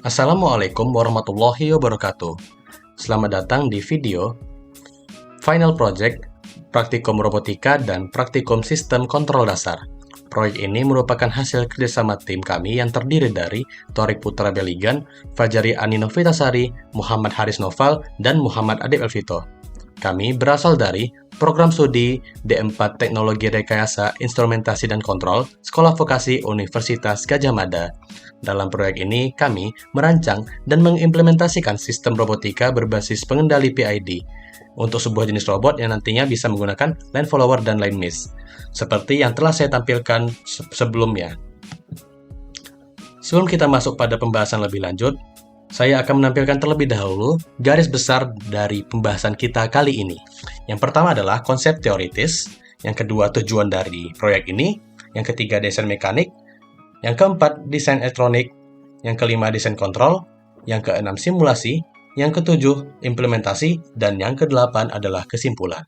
Assalamualaikum warahmatullahi wabarakatuh. Selamat datang di video Final Project Praktikum Robotika dan Praktikum Sistem Kontrol Dasar. Proyek ini merupakan hasil kerjasama tim kami yang terdiri dari Torik Putra Beligan, Fajari Anino Vitasari, Muhammad Haris Noval, dan Muhammad Adib Elvito. Kami berasal dari Program Studi D4 Teknologi Rekayasa Instrumentasi dan Kontrol Sekolah Vokasi Universitas Gadjah Mada. Dalam proyek ini, kami merancang dan mengimplementasikan sistem robotika berbasis pengendali PID untuk sebuah jenis robot yang nantinya bisa menggunakan line follower dan line mesh, seperti yang telah saya tampilkan sebelumnya. Sebelum kita masuk pada pembahasan lebih lanjut, saya akan menampilkan terlebih dahulu garis besar dari pembahasan kita kali ini. Yang pertama adalah konsep teoritis, yang kedua tujuan dari proyek ini, yang ketiga desain mekanik, yang keempat desain elektronik, yang kelima desain kontrol, yang keenam simulasi, yang ketujuh implementasi, dan yang kedelapan adalah kesimpulan.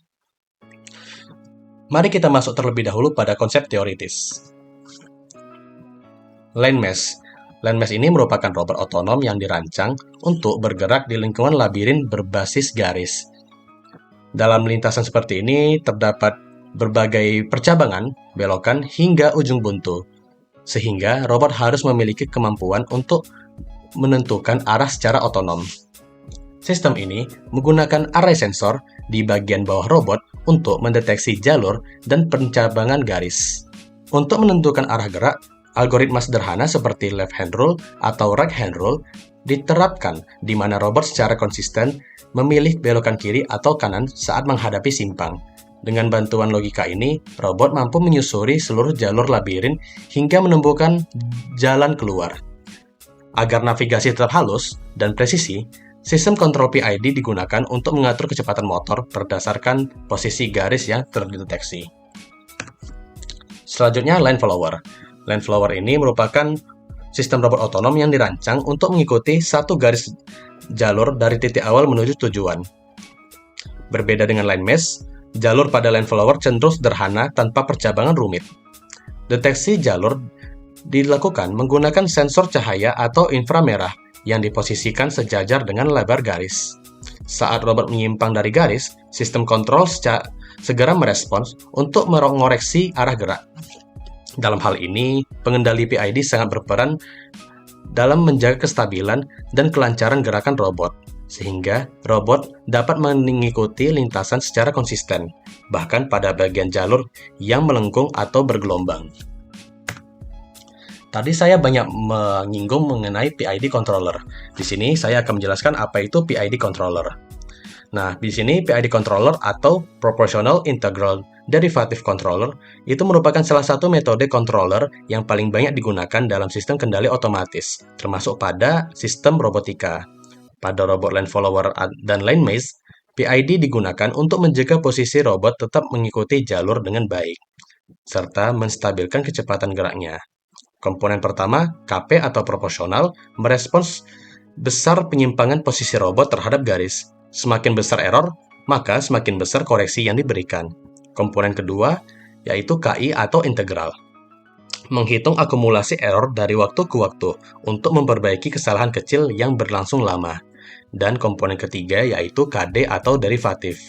Mari kita masuk terlebih dahulu pada konsep teoritis. Line mesh. Line mesh ini merupakan robot otonom yang dirancang untuk bergerak di lingkungan labirin berbasis garis. Dalam lintasan seperti ini terdapat berbagai percabangan, belokan, hingga ujung buntu, sehingga robot harus memiliki kemampuan untuk menentukan arah secara otonom. Sistem ini menggunakan array sensor di bagian bawah robot untuk mendeteksi jalur dan percabangan garis. Untuk menentukan arah gerak, algoritma sederhana seperti left hand rule atau right hand rule diterapkan di mana robot secara konsisten memilih belokan kiri atau kanan saat menghadapi simpang. Dengan bantuan logika ini, robot mampu menyusuri seluruh jalur labirin hingga menemukan jalan keluar. Agar navigasi tetap halus dan presisi, sistem kontrol PID digunakan untuk mengatur kecepatan motor berdasarkan posisi garis yang terdeteksi. Selanjutnya, line follower. Line follower ini merupakan sistem robot otonom yang dirancang untuk mengikuti satu garis jalur dari titik awal menuju tujuan. Berbeda dengan line mesh, jalur pada line follower cenderung sederhana tanpa percabangan rumit. Deteksi jalur dilakukan menggunakan sensor cahaya atau inframerah yang diposisikan sejajar dengan lebar garis. Saat robot menyimpang dari garis, sistem kontrol segera merespons untuk mengoreksi arah gerak. Dalam hal ini, pengendali PID sangat berperan dalam menjaga kestabilan dan kelancaran gerakan robot, sehingga robot dapat mengikuti lintasan secara konsisten, bahkan pada bagian jalur yang melengkung atau bergelombang. Tadi saya banyak menyinggung mengenai PID controller. Di sini saya akan menjelaskan apa itu PID controller. Nah, di sini PID controller atau Proportional Integral Derivative Controller itu merupakan salah satu metode controller yang paling banyak digunakan dalam sistem kendali otomatis, termasuk pada sistem robotika. Pada robot line follower dan line mesh, PID digunakan untuk menjaga posisi robot tetap mengikuti jalur dengan baik, serta menstabilkan kecepatan geraknya. Komponen pertama, KP atau proporsional, merespons besar penyimpangan posisi robot terhadap garis. Semakin besar error, maka semakin besar koreksi yang diberikan. Komponen kedua, yaitu KI atau integral, menghitung akumulasi error dari waktu ke waktu untuk memperbaiki kesalahan kecil yang berlangsung lama. Dan komponen ketiga, yaitu KD atau derivatif,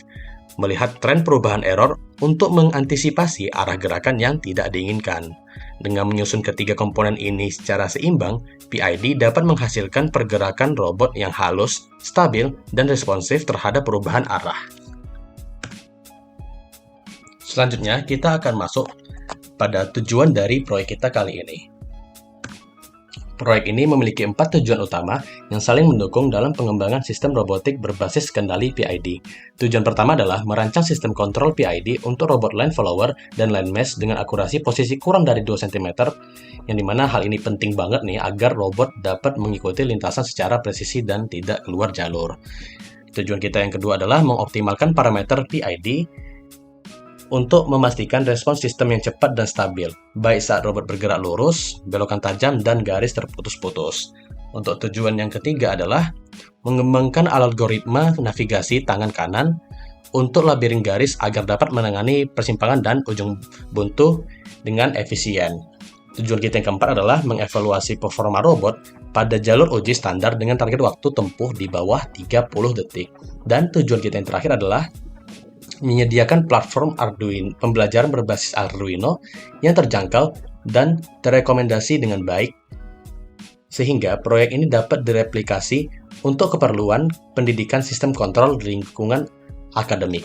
melihat tren perubahan error untuk mengantisipasi arah gerakan yang tidak diinginkan. Dengan menyusun ketiga komponen ini secara seimbang, PID dapat menghasilkan pergerakan robot yang halus, stabil, dan responsif terhadap perubahan arah. Selanjutnya, kita akan masuk pada tujuan dari proyek kita kali ini. Proyek ini memiliki 4 tujuan utama yang saling mendukung dalam pengembangan sistem robotik berbasis kendali PID. Tujuan pertama adalah merancang sistem kontrol PID untuk robot line follower dan line mesh dengan akurasi posisi kurang dari 2 cm, yang dimana hal ini penting banget nih agar robot dapat mengikuti lintasan secara presisi dan tidak keluar jalur. Tujuan kita yang kedua adalah mengoptimalkan parameter PID untuk memastikan respons sistem yang cepat dan stabil, baik saat robot bergerak lurus, belokan tajam, dan garis terputus-putus. Untuk tujuan yang ketiga adalah mengembangkan algoritma navigasi tangan kanan untuk labirin garis agar dapat menangani persimpangan dan ujung buntu dengan efisien. Tujuan kita yang keempat adalah mengevaluasi performa robot pada jalur uji standar dengan target waktu tempuh di bawah 30 detik. Dan tujuan kita yang terakhir adalah menyediakan platform Arduino, pembelajaran berbasis Arduino yang terjangkau dan terrekomendasi dengan baik, sehingga proyek ini dapat direplikasi untuk keperluan pendidikan sistem kontrol di lingkungan akademik.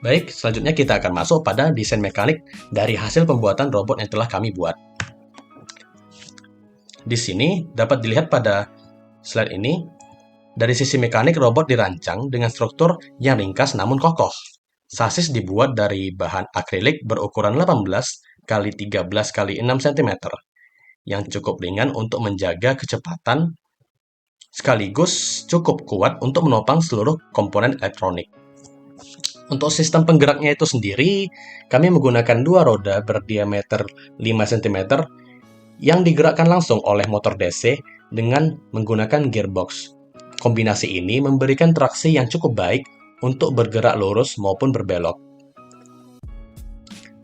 Baik, selanjutnya kita akan masuk pada desain mekanik dari hasil pembuatan robot yang telah kami buat. Di sini dapat dilihat pada slide ini, dari sisi mekanik robot dirancang dengan struktur yang ringkas namun kokoh. Sasis dibuat dari bahan akrilik berukuran 18 x 13 x 6 cm yang cukup ringan untuk menjaga kecepatan sekaligus cukup kuat untuk menopang seluruh komponen elektronik. Untuk sistem penggeraknya itu sendiri, kami menggunakan dua roda berdiameter 5 cm yang digerakkan langsung oleh motor DC dengan menggunakan gearbox. Kombinasi ini memberikan traksi yang cukup baik untuk bergerak lurus maupun berbelok.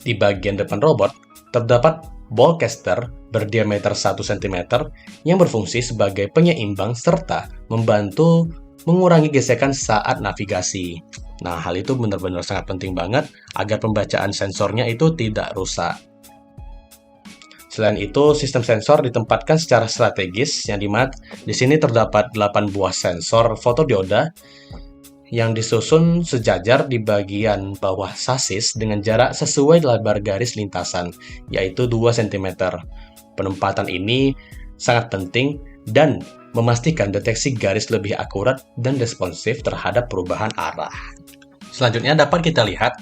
Di bagian depan robot, terdapat ball caster berdiameter 1 cm yang berfungsi sebagai penyeimbang serta membantu mengurangi gesekan saat navigasi. Nah, hal itu benar-benar sangat penting banget agar pembacaan sensornya itu tidak rusak. Selain itu, sistem sensor ditempatkan secara strategis, yang dimana di sini terdapat 8 buah sensor fotodioda yang disusun sejajar di bagian bawah sasis dengan jarak sesuai lebar garis lintasan, yaitu 2 cm. Penempatan ini sangat penting dan memastikan deteksi garis lebih akurat dan responsif terhadap perubahan arah. Selanjutnya dapat kita lihat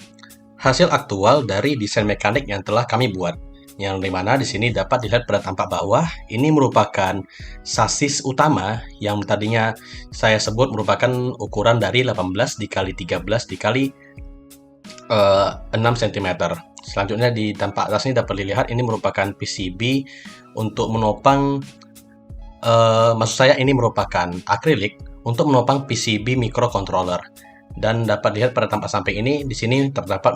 hasil aktual dari desain mekanik yang telah kami buat, yang dimana di sini dapat dilihat pada tampak bawah ini merupakan sasis utama yang tadinya saya sebut merupakan ukuran dari 18 dikali 13 dikali 6 cm. Selanjutnya di tampak atas ini dapat dilihat ini merupakan PCB untuk menopang maksud saya ini merupakan akrilik untuk menopang PCB microcontroller. Dan dapat dilihat pada tampak samping ini, di sini terdapat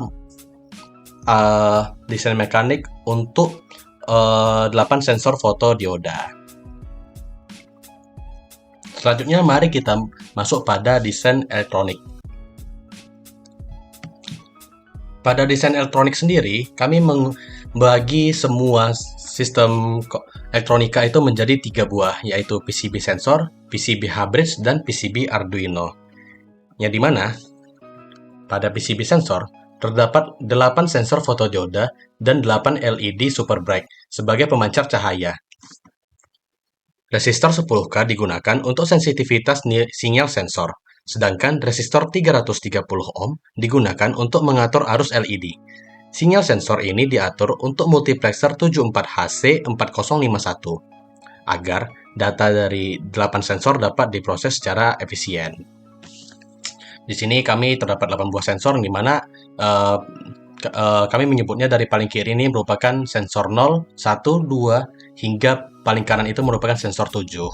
desain mekanik untuk 8 sensor fotodioda. Selanjutnya mari kita masuk pada desain elektronik. Pada desain elektronik sendiri, kami membagi semua sistem elektronika itu menjadi 3 buah, yaitu PCB sensor, PCB hybrid, dan PCB Arduino. Yang dimana pada PCB sensor terdapat 8 sensor fotodioda dan 8 LED super bright sebagai pemancar cahaya. Resistor 10K digunakan untuk sensitivitas sinyal sensor, sedangkan resistor 330 ohm digunakan untuk mengatur arus LED. Sinyal sensor ini diatur untuk multiplexer 74HC4051 agar data dari 8 sensor dapat diproses secara efisien. Di sini terdapat 8 buah sensor, di mana kami menyebutnya dari paling kiri ini merupakan sensor 0, 1, 2, hingga paling kanan itu merupakan sensor 7.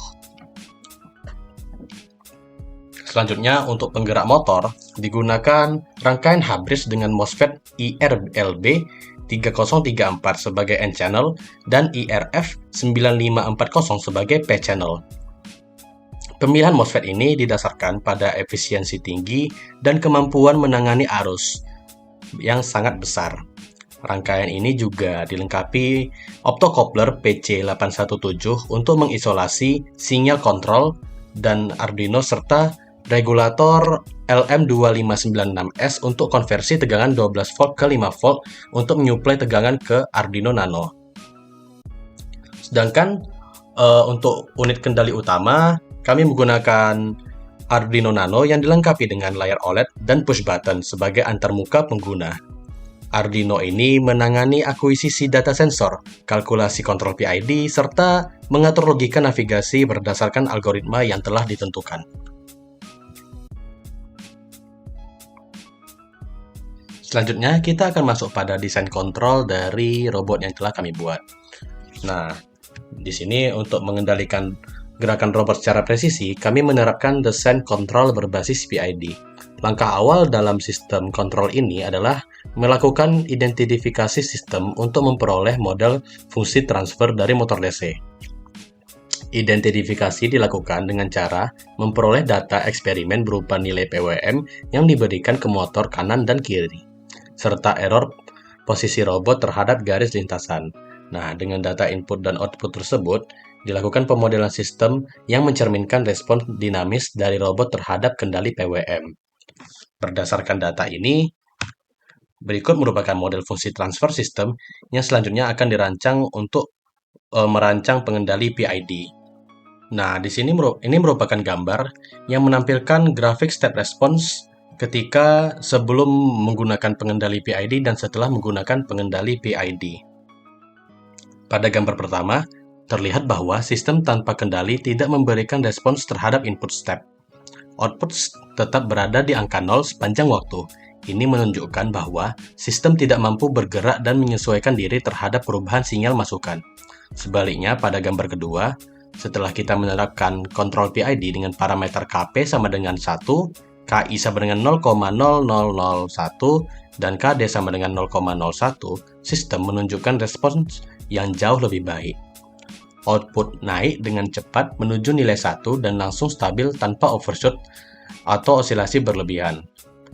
Selanjutnya, untuk penggerak motor, digunakan rangkaian hybrid dengan MOSFET IRLB 3034 sebagai N-channel dan IRF 9540 sebagai P-channel. Pemilihan MOSFET ini didasarkan pada efisiensi tinggi dan kemampuan menangani arus yang sangat besar. Rangkaian ini juga dilengkapi optocoupler PC817 untuk mengisolasi sinyal kontrol dan Arduino serta regulator LM2596S untuk konversi tegangan 12 volt ke 5 volt untuk menyuplai tegangan ke Arduino Nano. Sedangkan untuk unit kendali utama, kami menggunakan Arduino Nano yang dilengkapi dengan layar OLED dan push button sebagai antarmuka pengguna. Arduino ini menangani akuisisi data sensor, kalkulasi kontrol PID, serta mengatur logika navigasi berdasarkan algoritma yang telah ditentukan. Selanjutnya, kita akan masuk pada desain kontrol dari robot yang telah kami buat. Nah, di sini untuk mengendalikan gerakan robot secara presisi, kami menerapkan desain kontrol berbasis PID. Langkah awal dalam sistem kontrol ini adalah melakukan identifikasi sistem untuk memperoleh model fungsi transfer dari motor DC. Identifikasi dilakukan dengan cara memperoleh data eksperimen berupa nilai PWM yang diberikan ke motor kanan dan kiri, serta error posisi robot terhadap garis lintasan. Nah, dengan data input dan output tersebut, dilakukan pemodelan sistem yang mencerminkan respons dinamis dari robot terhadap kendali PWM. Berdasarkan data ini, berikut merupakan model fungsi transfer system yang selanjutnya akan dirancang untuk merancang pengendali PID. Nah, di sini ini merupakan gambar yang menampilkan grafik step response ketika sebelum menggunakan pengendali PID dan setelah menggunakan pengendali PID. Pada gambar pertama, terlihat bahwa sistem tanpa kendali tidak memberikan respons terhadap input step. Output tetap berada di angka 0 sepanjang waktu. Ini menunjukkan bahwa sistem tidak mampu bergerak dan menyesuaikan diri terhadap perubahan sinyal masukan. Sebaliknya, pada gambar kedua, setelah kita menerapkan kontrol PID dengan parameter KP sama dengan 1, KI sama dengan 0,0001, dan KD sama dengan 0,01, sistem menunjukkan respons yang jauh lebih baik. Output naik dengan cepat menuju nilai 1 dan langsung stabil tanpa overshoot atau osilasi berlebihan.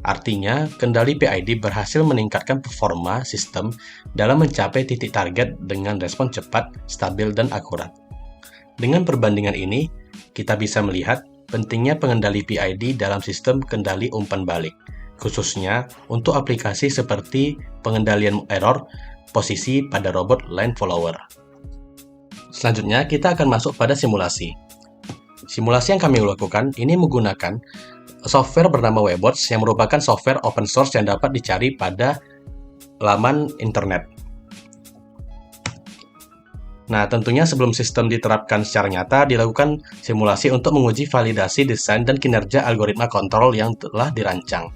Artinya, kendali PID berhasil meningkatkan performa sistem dalam mencapai titik target dengan respons cepat, stabil, dan akurat. Dengan perbandingan ini, kita bisa melihat pentingnya pengendali PID dalam sistem kendali umpan balik, khususnya untuk aplikasi seperti pengendalian error posisi pada robot line follower. Selanjutnya, kita akan masuk pada simulasi. Simulasi yang kami lakukan ini menggunakan software bernama Webots yang merupakan software open source yang dapat dicari pada laman internet. Nah, tentunya sebelum sistem diterapkan secara nyata, dilakukan simulasi untuk menguji validasi desain dan kinerja algoritma kontrol yang telah dirancang.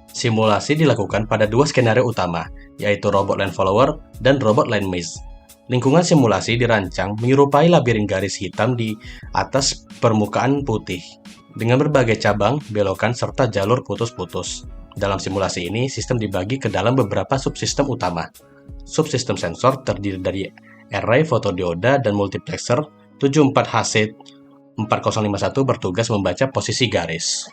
Simulasi dilakukan pada dua skenario utama, yaitu robot line follower dan robot line maze. Lingkungan simulasi dirancang menyerupai labirin garis hitam di atas permukaan putih, dengan berbagai cabang, belokan, serta jalur putus-putus. Dalam simulasi ini, sistem dibagi ke dalam beberapa subsistem utama. Subsistem sensor terdiri dari array fotodioda dan multiplexer 74HC4051 bertugas membaca posisi garis.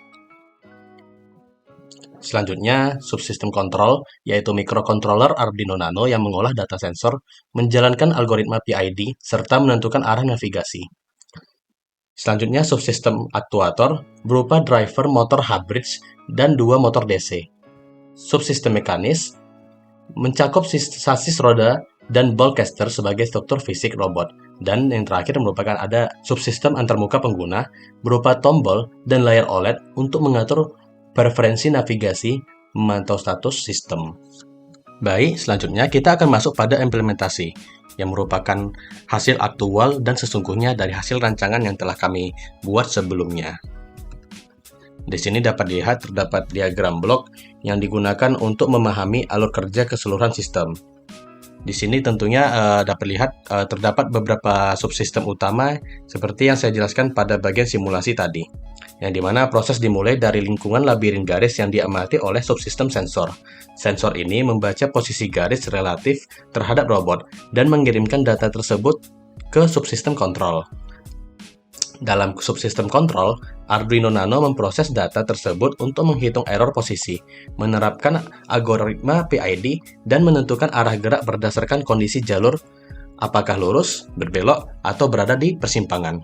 Selanjutnya, subsistem kontrol, yaitu microcontroller Arduino Nano yang mengolah data sensor, menjalankan algoritma PID, serta menentukan arah navigasi. Selanjutnya, subsistem aktuator berupa driver motor hybrid dan dua motor DC. Subsistem mekanis mencakup sasis roda dan ball caster sebagai struktur fisik robot. Dan yang terakhir merupakan ada subsistem antarmuka pengguna berupa tombol dan layar OLED untuk mengatur preferensi navigasi, memantau status sistem. Baik, selanjutnya kita akan masuk pada implementasi, yang merupakan hasil aktual dan sesungguhnya dari hasil rancangan yang telah kami buat sebelumnya. Di sini dapat dilihat terdapat diagram blok yang digunakan untuk memahami alur kerja keseluruhan sistem. Di sini tentunya dapat lihat terdapat beberapa subsistem utama seperti yang saya jelaskan pada bagian simulasi tadi, yang dimana proses dimulai dari lingkungan labirin garis yang diamati oleh subsistem sensor. Sensor ini membaca posisi garis relatif terhadap robot dan mengirimkan data tersebut ke subsistem kontrol. Dalam subsistem kontrol, Arduino Nano memproses data tersebut untuk menghitung error posisi, menerapkan algoritma PID, dan menentukan arah gerak berdasarkan kondisi jalur, apakah lurus, berbelok, atau berada di persimpangan.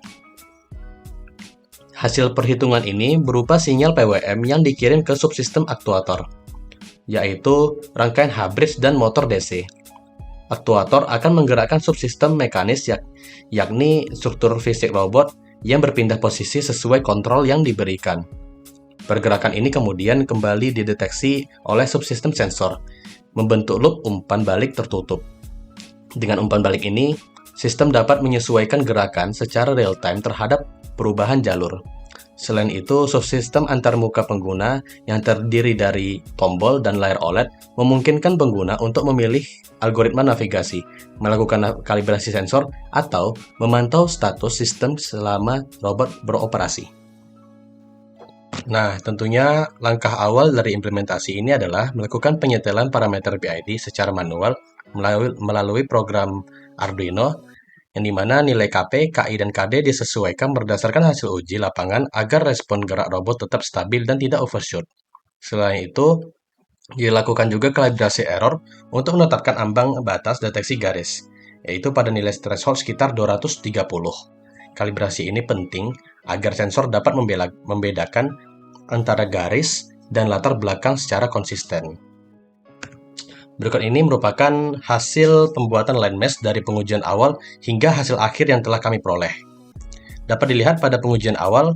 Hasil perhitungan ini berupa sinyal PWM yang dikirim ke subsistem aktuator, yaitu rangkaian hybrid dan motor DC. Aktuator akan menggerakkan subsistem mekanis yakni struktur fisik robot yang berpindah posisi sesuai kontrol yang diberikan. Pergerakan ini kemudian kembali dideteksi oleh subsistem sensor, membentuk loop umpan balik tertutup. Dengan umpan balik ini, sistem dapat menyesuaikan gerakan secara real-time terhadap perubahan jalur. Selain itu, subsistem antarmuka pengguna yang terdiri dari tombol dan layar OLED memungkinkan pengguna untuk memilih algoritma navigasi, melakukan kalibrasi sensor, atau memantau status sistem selama robot beroperasi. Nah, tentunya langkah awal dari implementasi ini adalah melakukan penyetelan parameter PID secara manual melalui program Arduino, yang dimana nilai KP, KI, dan KD disesuaikan berdasarkan hasil uji lapangan agar respon gerak robot tetap stabil dan tidak overshoot. Selain itu, dilakukan juga kalibrasi error untuk menetapkan ambang batas deteksi garis, yaitu pada nilai threshold sekitar 230. Kalibrasi ini penting agar sensor dapat membedakan antara garis dan latar belakang secara konsisten. Berikut ini merupakan hasil pembuatan line mesh dari pengujian awal hingga hasil akhir yang telah kami peroleh. Dapat dilihat pada pengujian awal,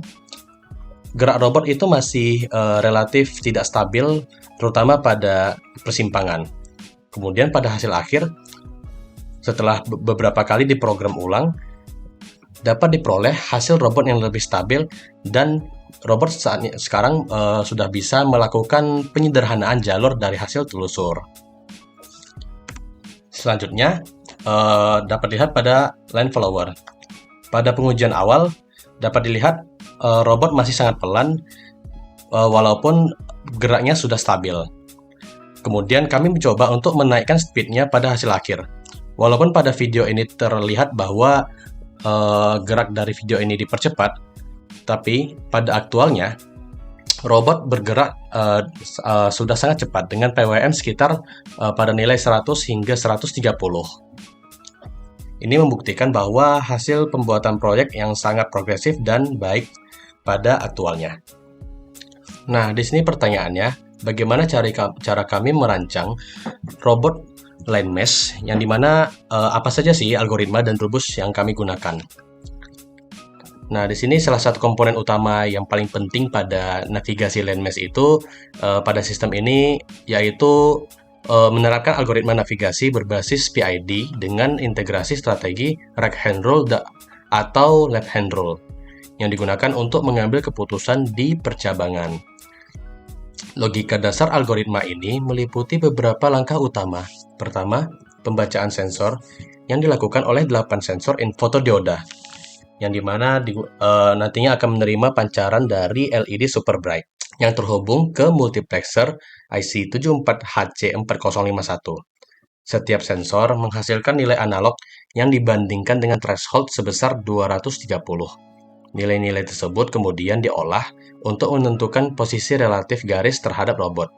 gerak robot itu masih relatif tidak stabil, terutama pada persimpangan. Kemudian pada hasil akhir, setelah beberapa kali diprogram ulang, dapat diperoleh hasil robot yang lebih stabil dan robot sekarang sudah bisa melakukan penyederhanaan jalur dari hasil telusur. Selanjutnya, dapat dilihat pada line follower. Pada pengujian awal, dapat dilihat robot masih sangat pelan, walaupun geraknya sudah stabil. Kemudian kami mencoba untuk menaikkan speednya pada hasil akhir. Walaupun pada video ini terlihat bahwa gerak dari video ini dipercepat, tapi pada aktualnya robot bergerak sudah sangat cepat dengan PWM sekitar pada nilai 100 hingga 130. Ini membuktikan bahwa hasil pembuatan proyek yang sangat progresif dan baik pada aktualnya. Nah, di sini pertanyaannya, bagaimana cara kami merancang robot line mesh, yang dimana apa saja sih algoritma dan rumus yang kami gunakan? Nah, di sini salah satu komponen utama yang paling penting pada navigasi line mesh itu pada sistem ini yaitu menerapkan algoritma navigasi berbasis PID dengan integrasi strategi right hand rule atau left hand rule yang digunakan untuk mengambil keputusan di percabangan. Logika dasar algoritma ini meliputi beberapa langkah utama. Pertama, pembacaan sensor yang dilakukan oleh 8 sensor in photodioda, yang dimana nantinya akan menerima pancaran dari LED super bright yang terhubung ke multiplexer IC 74HC4051. Setiap sensor menghasilkan nilai analog yang dibandingkan dengan threshold sebesar 230. Nilai-nilai tersebut kemudian diolah untuk menentukan posisi relatif garis terhadap robot.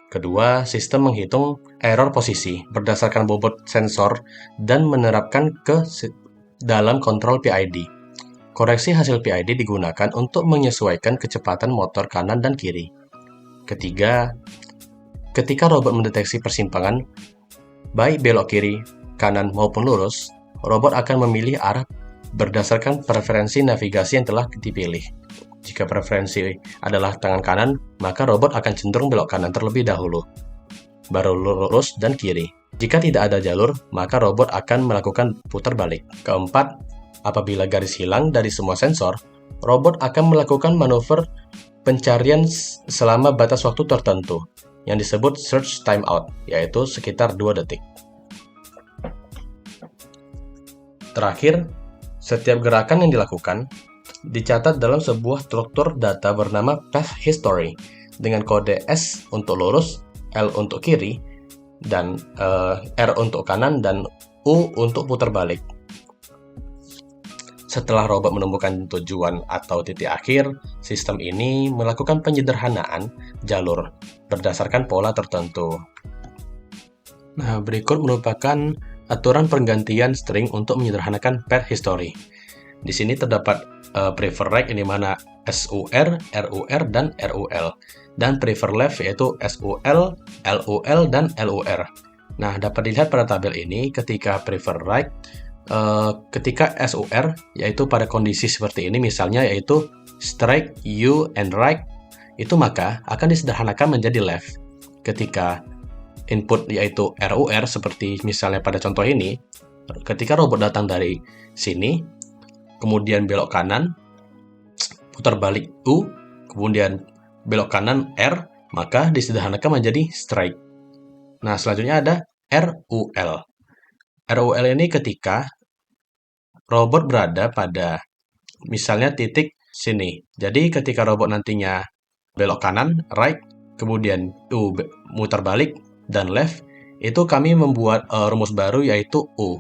Kedua, sistem menghitung error posisi berdasarkan bobot sensor dan menerapkan ke dalam kontrol PID. Koreksi hasil PID digunakan untuk menyesuaikan kecepatan motor kanan dan kiri. Ketiga, ketika robot mendeteksi persimpangan, baik belok kiri, kanan maupun lurus, robot akan memilih arah berdasarkan preferensi navigasi yang telah dipilih. Jika preferensi adalah tangan kanan, maka robot akan cenderung belok kanan terlebih dahulu, baru lurus dan kiri. Jika tidak ada jalur, maka robot akan melakukan putar balik. Keempat, apabila garis hilang dari semua sensor, robot akan melakukan manuver pencarian selama batas waktu tertentu, yang disebut search timeout, yaitu sekitar 2 detik. Terakhir, setiap gerakan yang dilakukan dicatat dalam sebuah struktur data bernama path history dengan kode S untuk lurus, L untuk kiri, dan R untuk kanan, dan U untuk putar balik. Setelah robot menemukan tujuan atau titik akhir, sistem ini melakukan penyederhanaan jalur berdasarkan pola tertentu. Nah, berikut merupakan aturan pergantian string untuk menyederhanakan path history. Di sini terdapat prefer right, ini mana SUR, RUR, dan RUL. Dan prefer left yaitu SUL, LUL, dan LUR. Nah, dapat dilihat pada tabel ini ketika prefer right, ketika SUR yaitu pada kondisi seperti ini, misalnya yaitu strike, U, and right, itu maka akan disederhanakan menjadi left. Ketika input yaitu RUR seperti misalnya pada contoh ini, ketika robot datang dari sini, kemudian belok kanan, putar balik U, kemudian belok kanan R, maka disederhanakan menjadi strike. Nah, selanjutnya ada RUL. RUL ini ketika robot berada pada misalnya titik sini. Jadi ketika robot nantinya belok kanan, right, kemudian U muter balik, dan left, itu kami membuat rumus baru yaitu U.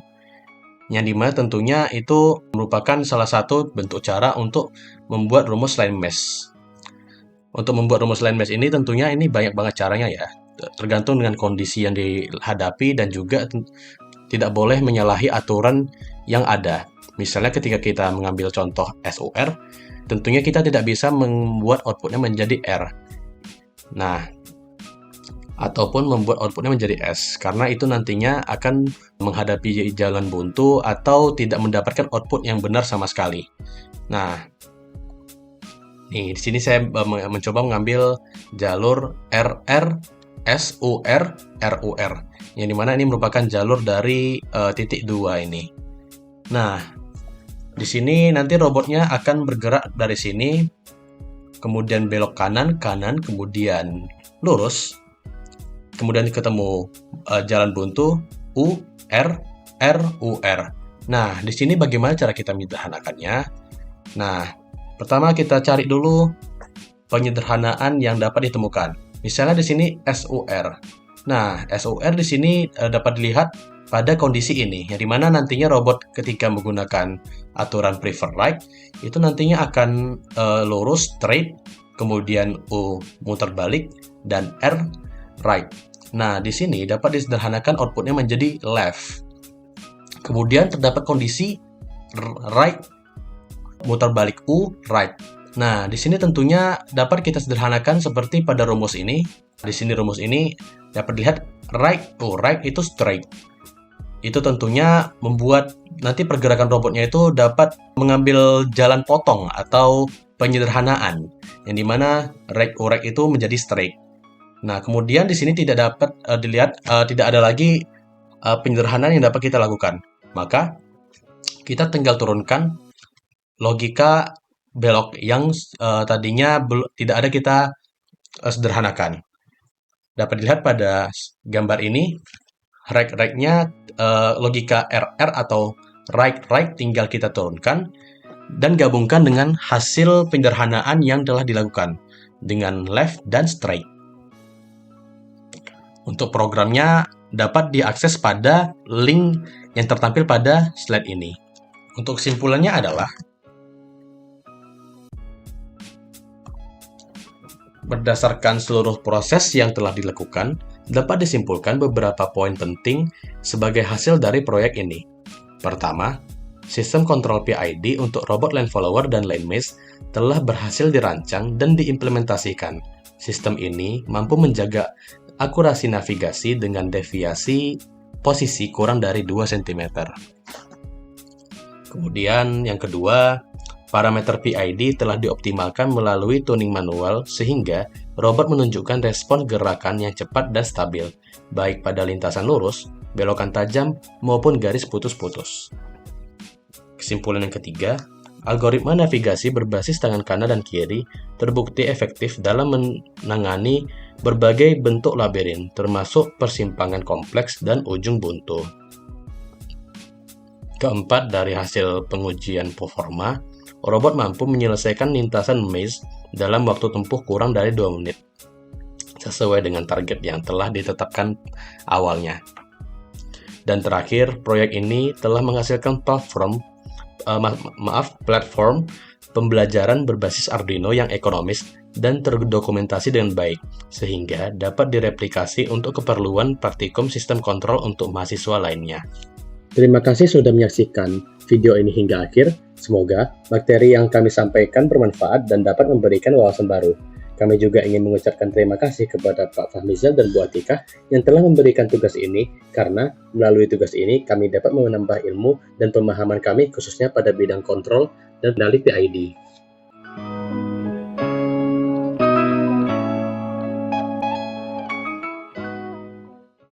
Yang dimana tentunya itu merupakan salah satu bentuk cara untuk membuat rumus line mesh. Untuk membuat rumus line mesh ini tentunya ini banyak banget caranya ya. Tergantung dengan kondisi yang dihadapi dan juga tidak boleh menyalahi aturan yang ada. Misalnya ketika kita mengambil contoh SUR, tentunya kita tidak bisa membuat outputnya menjadi R. Nah, ataupun membuat outputnya menjadi S, karena itu nantinya akan menghadapi jalan buntu atau tidak mendapatkan output yang benar sama sekali. Nah, nih di sini saya mencoba mengambil jalur RR, SUR, RUR, yang dimana ini merupakan jalur dari titik 2 ini. Nah, di sini nanti robotnya akan bergerak dari sini, kemudian belok kanan, kemudian lurus, kemudian ketemu jalan buntu U, R, R, U, R. Nah, di sini bagaimana cara kita menyederhanakannya? Nah, pertama kita cari dulu penyederhanaan yang dapat ditemukan. Misalnya di sini SUR. Nah, SUR di sini dapat dilihat pada kondisi ini, yang dimana nantinya robot ketika menggunakan aturan prefer right, itu nantinya akan lurus, straight, kemudian U muter balik, dan R right. Nah, di sini dapat disederhanakan outputnya menjadi left. Kemudian terdapat kondisi right, muter balik U, right. Nah, di sini tentunya dapat kita sederhanakan seperti pada rumus ini. Di sini rumus ini dapat dilihat right, right itu straight. Itu tentunya membuat nanti pergerakan robotnya itu dapat mengambil jalan potong atau penyederhanaan, yang dimana right, right itu menjadi straight. Nah, kemudian di sini tidak dapat dilihat, tidak ada lagi penyederhanaan yang dapat kita lakukan. Maka kita tinggal turunkan logika belok yang tadinya tidak ada kita sederhanakan. Dapat dilihat pada gambar ini, right-nya logika RR atau right tinggal kita turunkan dan gabungkan dengan hasil penyederhanaan yang telah dilakukan dengan left dan straight. Untuk programnya dapat diakses pada link yang tertampil pada slide ini. Untuk kesimpulannya adalah berdasarkan seluruh proses yang telah dilakukan, dapat disimpulkan beberapa poin penting sebagai hasil dari proyek ini. Pertama, sistem kontrol PID untuk robot line follower dan line mesh telah berhasil dirancang dan diimplementasikan. Sistem ini mampu menjaga akurasi navigasi dengan deviasi posisi kurang dari 2 cm. Kemudian yang kedua, parameter PID telah dioptimalkan melalui tuning manual sehingga robot menunjukkan respons gerakan yang cepat dan stabil, baik pada lintasan lurus, belokan tajam, maupun garis putus-putus. Kesimpulan yang ketiga, algoritma navigasi berbasis tangan kanan dan kiri terbukti efektif dalam menangani berbagai bentuk labirin, termasuk persimpangan kompleks dan ujung buntu. Keempat, dari hasil pengujian performa, robot mampu menyelesaikan lintasan maze dalam waktu tempuh kurang dari 2 menit, sesuai dengan target yang telah ditetapkan awalnya. Dan terakhir, proyek ini telah menghasilkan platform pembelajaran berbasis Arduino yang ekonomis dan terdokumentasi dengan baik, sehingga dapat direplikasi untuk keperluan praktikum sistem kontrol untuk mahasiswa lainnya. Terima kasih sudah menyaksikan video ini hingga akhir. Semoga materi yang kami sampaikan bermanfaat dan dapat memberikan wawasan baru. Kami juga ingin mengucapkan terima kasih kepada Pak Fahmizal dan Bu Atika yang telah memberikan tugas ini, karena melalui tugas ini kami dapat menambah ilmu dan pemahaman kami khususnya pada bidang kontrol dan kendali PID.